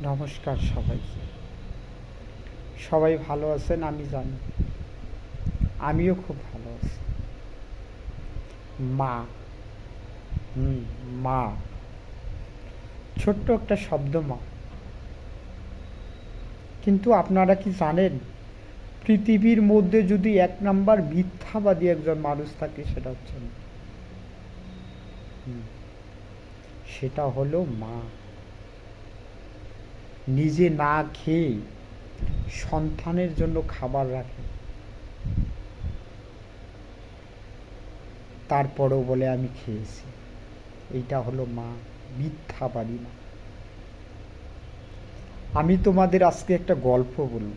নমস্কার সবাইকে। সবাই ভালো আছেন আমি জানি, আমিও খুব ভালো আছি। মা, মা, ছোট্ট একটা শব্দ মা। কিন্তু আপনারা কি জানেন, পৃথিবীর মধ্যে যদি 1 নম্বর মিথ্যাবাদী একজন মানুষ থাকে সেটা হচ্ছে মা। সেটা হলো মা। নিজে না খেয়ে সন্তানের জন্য খাবার রাখে, তারপরেও বলে আমি খেয়েছি। এইটা হলো মা, মিথ্যাবাদী মা। আমি তোমাদের আজকে একটা গল্প বলব,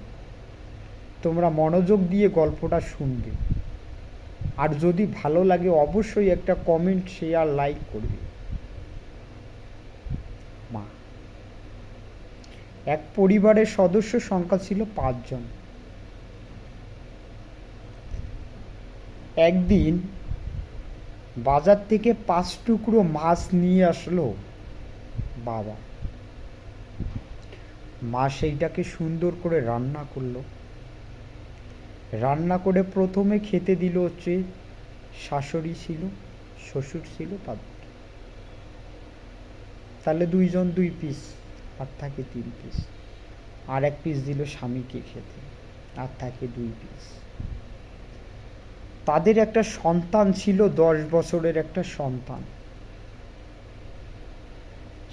তোমরা মনোযোগ দিয়ে গল্পটা শুনবে, আর যদি ভালো লাগে অবশ্যই একটা কমেন্ট, শেয়ার, লাইক করবে। মা। এক পরিবারের সদস্য সংখ্যা ছিল 5 জন। একদিন বাজার থেকে 5 টুকরো মাছ নিয়ে আসলো বাবা। মা সেইটাকে সুন্দর করে রান্না করলো। রান্না করে প্রথমে খেতে দিল হচ্ছে শাশুড়ি ছিল, শ্বশুর ছিল, তাদের। তাহলে 2 জন 2 পিস, আর থাকে 3 পিস। আর 1 পিস দিল স্বামীকে খেতে, আর থাকে 2 পিস। তাদের একটা সন্তান ছিল, 10 বছরের একটা সন্তান।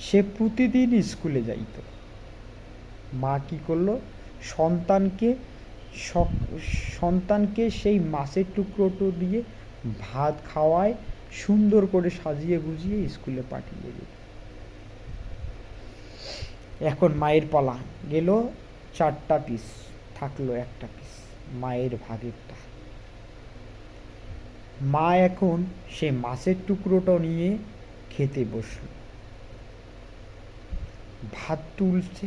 সে প্রতিদিন স্কুলে যাইত। মা কি করলো, সন্তানকে সেই মাছের টুকরোটো দিয়ে ভাত খাওয়ায়, সুন্দর করে সাজিয়ে গুজিয়ে স্কুলে পাঠিয়ে দিল। এখন মায়ের পালা, গেল 4টা পিস, থাকলো 1টা পিস, মায়ের ভাগেরটা। মা এখন সে মাছের টুকরোটা নিয়ে খেতে বসল। ভাত তুলছে,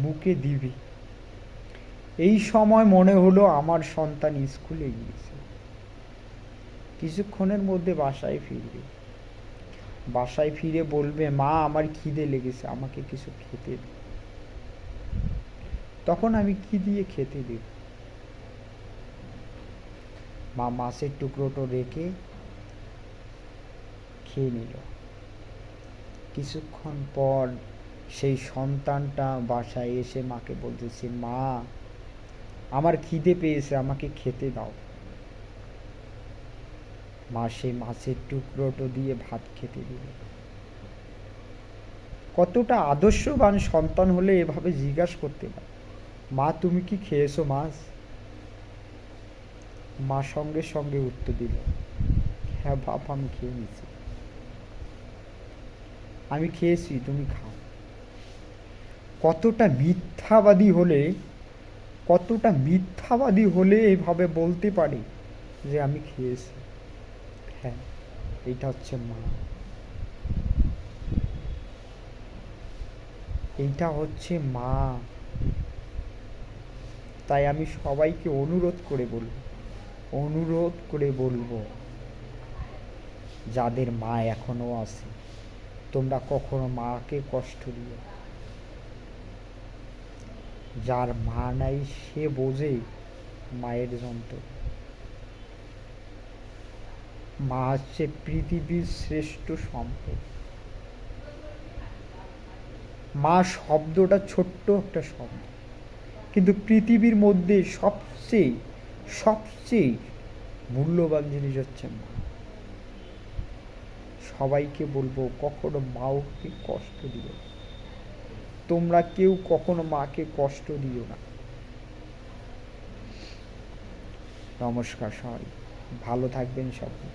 মুখে দিবে। এই সময় মনে হলো আমার সন্তান স্কুলে গিয়েছে, কিছুক্ষণের মধ্যে বাসায় ফিরবে। বাসায় ফিরে বলবে, মা আমার খিদে লেগেছে, আমাকে কিছু খেতে দে। তখন আমি কি দিয়ে খেতে দেব? মা মাছের টুকরোটো রেখে খেয়ে নিল। কিছুক্ষণ পর সেই সন্তানটা বাসায় এসে মাকে বলতেছে, মা আমার খিদে পেয়েছে, আমাকে খেতে দাও। মা সেই মাছের টুকরোটো দিয়ে ভাত খেতে দিল। কতটা আদর্শবান সন্তান হলে এভাবে জিজ্ঞাসা করতে পারে, মা তুমি কি খেয়েছো মাছ? মা সঙ্গে সঙ্গে উত্তর দিল, হ্যাঁ বাপ আমি খেয়ে নিয়েছি, আমি খেয়েছি, তুমি খাও। কতটা মিথ্যাবাদী হলে এইভাবে বলতে পারে যে আমি খেয়েছি। হ্যাঁ, এইটা হচ্ছে মা, এইটা হচ্ছে মা। তাই আমি সবাইকে অনুরোধ করে বলবো, যাদের মা এখনো আছে, তোমরা কখনো মাকে কষ্ট দিও। যার মা নাই সে বোঝে মায়ের যন্ত্রণা। মা হচ্ছে পৃথিবীর শ্রেষ্ঠ সম্পদ। মা শব্দটা ছোট্ট একটা শব্দ, কিন্তু পৃথিবীর মধ্যে সবচেয়ে মূল্যবান জিনিস হচ্ছে মা। সবাইকে বলবো কখনো মাকে কষ্ট দিও না। তোমরা কেউ কখনো মাকে কষ্ট দিও না। নমস্কার সবাই, ভালো থাকবেন সবাই।